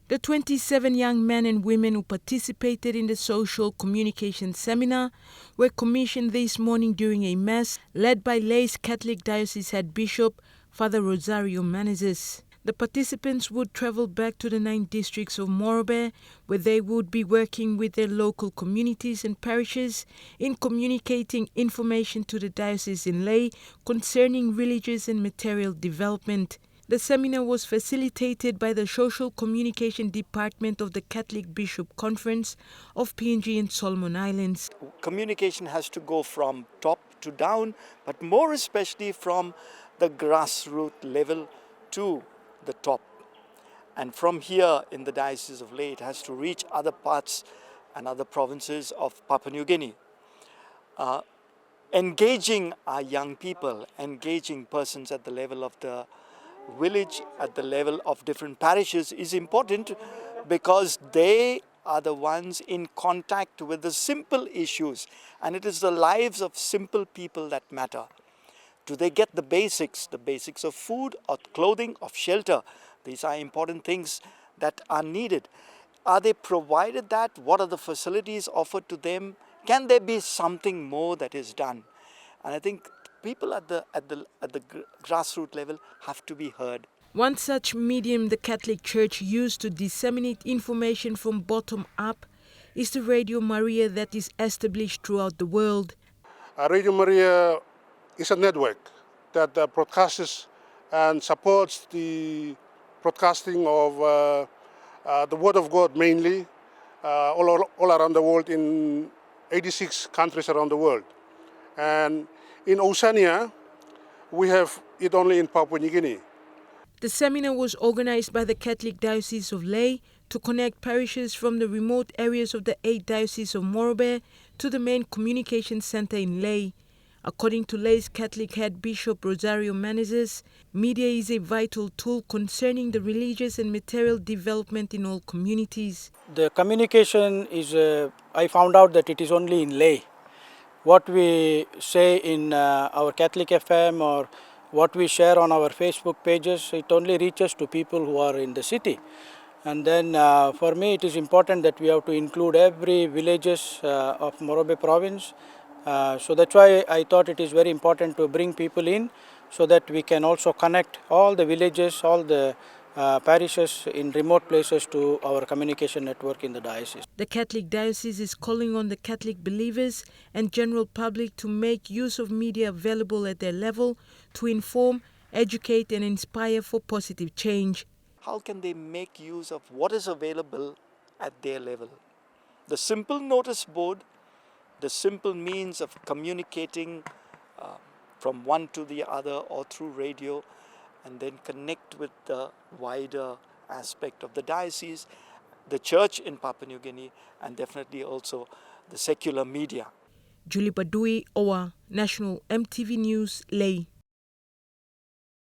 The 27 young men and women who participated in the social communication seminar were commissioned this morning during a mass led by Lae's Catholic Diocese Head Bishop, Father Rosario Menezes. The participants would travel back to the 9 districts of Morobe, where they would be working with their local communities and parishes in communicating information to the diocese in Lae concerning religious and material development. The seminar was facilitated by the Social Communication Department of the Catholic Bishop Conference of PNG and Solomon Islands. Communication has to go from top to down, but more especially from the grassroots level to the top. And from here in the Diocese of Lae, it has to reach other parts and other provinces of Papua New Guinea. Engaging our young people, engaging persons at the level of the village, at the level of different parishes is important, because they are the ones in contact with the simple issues, and it is the lives of simple people that matter. Do they get the basics of food, of clothing, of shelter? These are important things that are needed. Are they provided that? What are the facilities offered to them? Can there be something more that is done? And I think people at the grassroots level have to be heard. One such medium the Catholic Church used to disseminate information from bottom up is the Radio Maria that is established throughout the world. Radio Maria is a network that broadcasts and supports the broadcasting of the Word of God mainly all around the world, in 86 countries around the world. And in Oceania, we have it only in Papua New Guinea. The seminar was organized by the Catholic Diocese of Lae to connect parishes from the remote areas of the 8 dioceses of Morobe to the main communication center in Lae. According to Lae's Catholic Head Bishop Rosario Menezes, media is a vital tool concerning the religious and material development in all communities. The communication is, I found out that it is only in Lae. What we say in our Catholic FM or what we share on our Facebook pages, it only reaches to people who are in the city. And then for me it is important that we have to include every villages of Morobe province. So that's why I thought it is very important to bring people in, so that we can also connect all the villages, all the parishes in remote places to our communication network in the diocese. The Catholic Diocese is calling on the Catholic believers and general public to make use of media available at their level to inform, educate and inspire for positive change. How can they make use of what is available at their level? The simple notice board, the simple means of communicating from one to the other or through radio, and then connect with the wider aspect of the diocese, the church in Papua New Guinea, and definitely also the secular media. Julie Badui, Owa, National EMTV News, Lae.